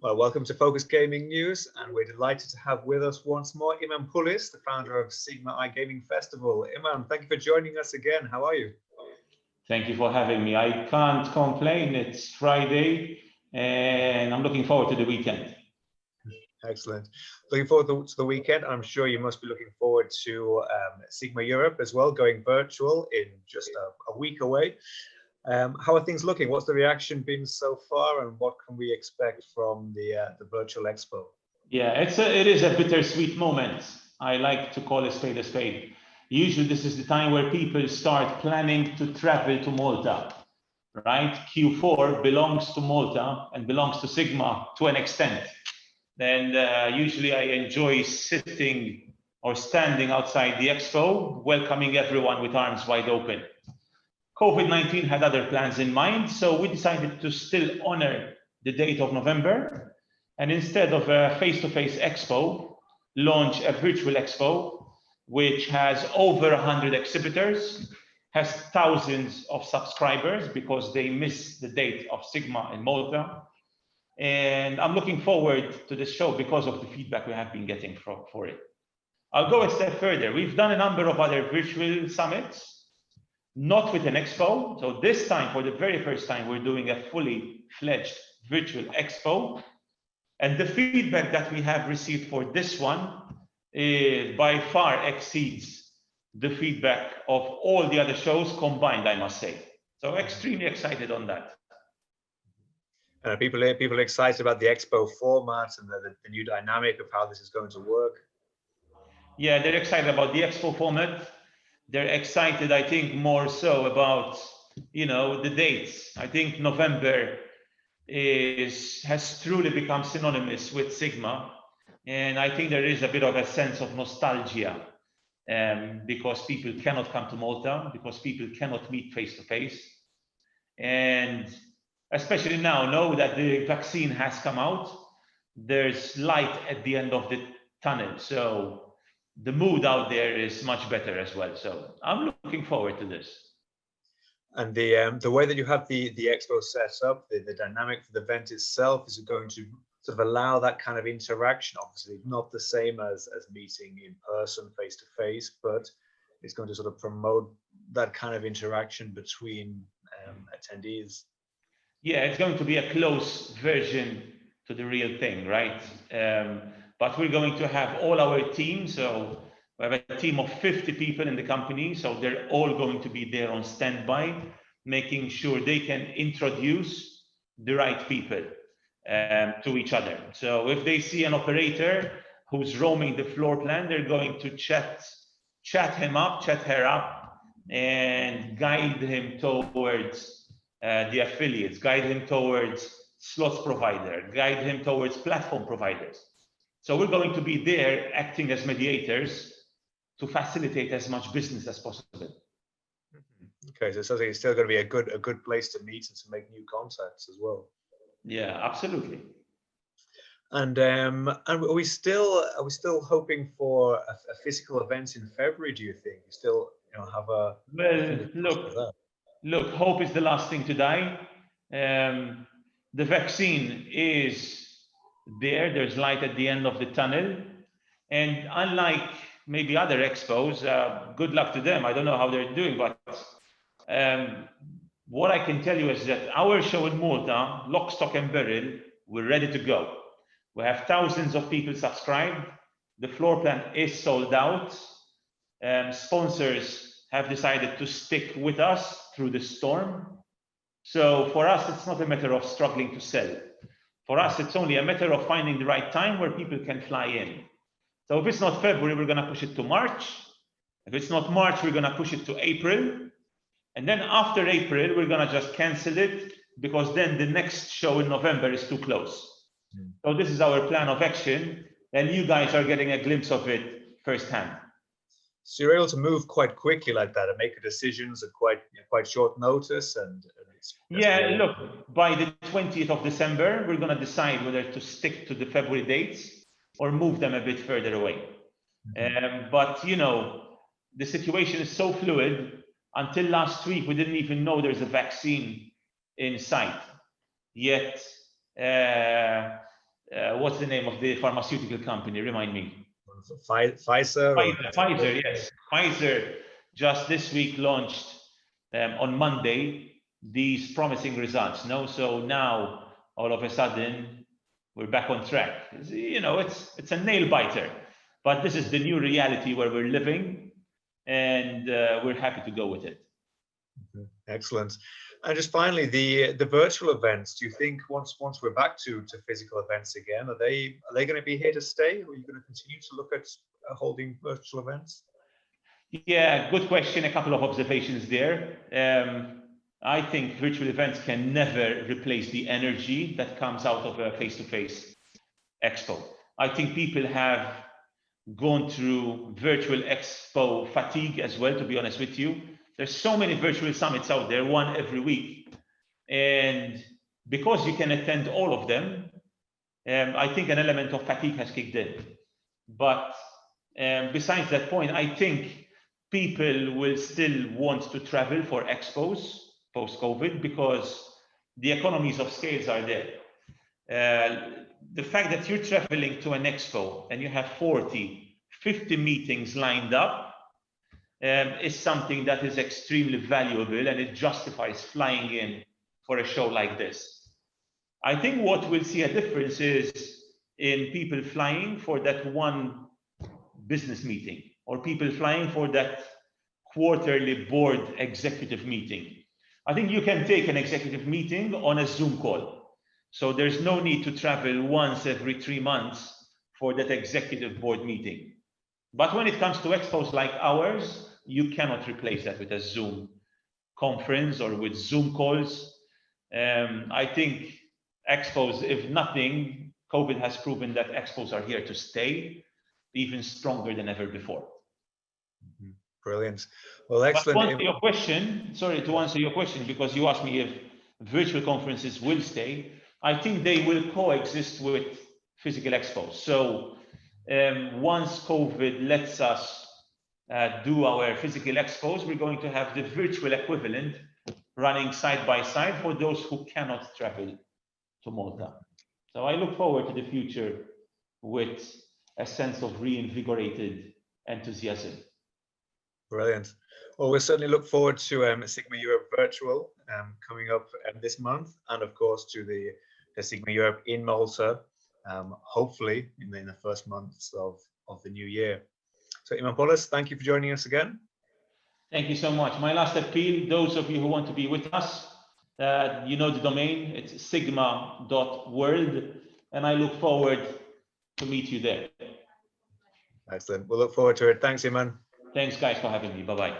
Well, welcome to Focus Gaming News, and we're delighted to have with us once more Eman Pulis, the founder of SiGMA Gaming Festival. Eman, thank you for joining us again. How are you? Thank you for having me. I can't complain. It's Friday, and I'm looking forward to the weekend. Excellent. Looking forward to the weekend. I'm sure you must be looking forward to SiGMA Europe as well, going virtual in just a week away. How are things looking? What's the reaction been so far, and what can we expect from the virtual expo? Yeah, it is a bittersweet moment. I like to call a spade a spade. Usually this is the time where people start planning to travel to Malta, right? Q4 belongs to Malta and belongs to SiGMA to an extent. And usually I enjoy sitting or standing outside the expo, welcoming everyone with arms wide open. COVID-19 had other plans in mind, so we decided to still honor the date of November, and instead of a face-to-face expo, launch a virtual expo, which has over 100 exhibitors, has thousands of subscribers because they miss the date of SiGMA in Malta. And I'm looking forward to this show because of the feedback we have been getting for it. I'll go a step further. We've done a number of other virtual summits, not with an expo. So this time, for the very first time, we're doing a fully fledged virtual expo. And the feedback that we have received for this one by far exceeds the feedback of all the other shows combined, I must say. So extremely excited on that. People are excited about the expo format and the new dynamic of how this is going to work. Yeah, they're excited about the expo format. They're excited, I think, more so about, the dates. I think November has truly become synonymous with SiGMA. And I think there is a bit of a sense of nostalgia because people cannot come to Malta, because people cannot meet face to face. And especially now, know that the vaccine has come out, there's light at the end of the tunnel. So the mood out there is much better as well. So I'm looking forward to this. And the way that you have the expo set up, the dynamic for the event itself, is it going to sort of allow that kind of interaction? Obviously, not the same as meeting in person, face to face, but it's going to sort of promote that kind of interaction between attendees. Yeah, it's going to be a close version to the real thing, right? But we're going to have all our team. So we have a team of 50 people in the company. So they're all going to be there on standby, making sure they can introduce the right people to each other. So if they see an operator who's roaming the floor plan, they're going to chat him up, chat her up, and guide him towards the affiliates, guide him towards slots provider, guide him towards platform providers. So we're going to be there acting as mediators to facilitate as much business as possible. Okay, so it sounds like it's still going to be a good place to meet and to make new contacts as well. Yeah, absolutely. And are we still hoping for a physical event in February? Do you think you still have a? Well, look, hope is the last thing to die. The vaccine is there. There's light at the end of the tunnel, and unlike maybe other expos, good luck to them. I don't know how they're doing, but what I can tell you is that our show in Malta, lock, stock, and barrel, we're ready to go. We have thousands of people subscribed. The floor plan is sold out. Sponsors have decided to stick with us through the storm. So for us, it's not a matter of struggling to sell. For us, it's only a matter of finding the right time where people can fly in. So if it's not February, we're going to push it to March. If it's not March, we're going to push it to April. And then after April, we're going to just cancel it because then the next show in November is too close. So this is our plan of action, and you guys are getting a glimpse of it firsthand. So you're able to move quite quickly like that and make decisions at quite short notice. Yeah, look, by the 20th of December, we're going to decide whether to stick to the February dates or move them a bit further away. But the situation is so fluid. Until last week, we didn't even know there's a vaccine in sight. Yet what's the name of the pharmaceutical company? Remind me. Pfizer. Pfizer, yes. Pfizer just this week launched on Monday these promising results. No, so now all of a sudden we're back on track. You know, it's a nail biter, but this is the new reality where we're living, and we're happy to go with it. Excellent. And just finally, the virtual events. Do you think once we're back to physical events again, are they going to be here to stay, or are you going to continue to look at holding virtual events? Yeah, good question. A couple of observations there. I think virtual events can never replace the energy that comes out of a face-to-face expo. I think people have gone through virtual expo fatigue as well, to be honest with you. There's so many virtual summits out there, one every week. And because you can attend all of them, I think an element of fatigue has kicked in. But besides that point, I think people will still want to travel for expos post-COVID because the economies of scales are there. The fact that you're traveling to an expo and you have 40, 50 meetings lined up is something that is extremely valuable, and it justifies flying in for a show like this. I think what we'll see a difference is in people flying for that one business meeting, or people flying for that quarterly board executive meeting. I think you can take an executive meeting on a Zoom call. So there's no need to travel once every 3 months for that executive board meeting. But when it comes to expos like ours, you cannot replace that with a Zoom conference or with Zoom calls. I think expos, if nothing, COVID has proven that expos are here to stay, even stronger than ever before. Brilliant. Well, excellent. But to answer your question, sorry, to answer your question, because you asked me if virtual conferences will stay, I think they will coexist with physical expos. So once COVID lets us do our physical expos, we're going to have the virtual equivalent running side by side for those who cannot travel to Malta. So I look forward to the future with a sense of reinvigorated enthusiasm. Brilliant. Well, we certainly look forward to SiGMA Europe Virtual coming up this month, and of course to the SiGMA Europe in Malta, hopefully in the first months of the new year. So Eman Pulis, thank you for joining us again. Thank you so much. My last appeal, those of you who want to be with us, you know the domain, it's sigma.world, and I look forward to meet you there. Excellent. We'll look forward to it. Thanks, Eman. Thanks, guys, for having me. Bye-bye.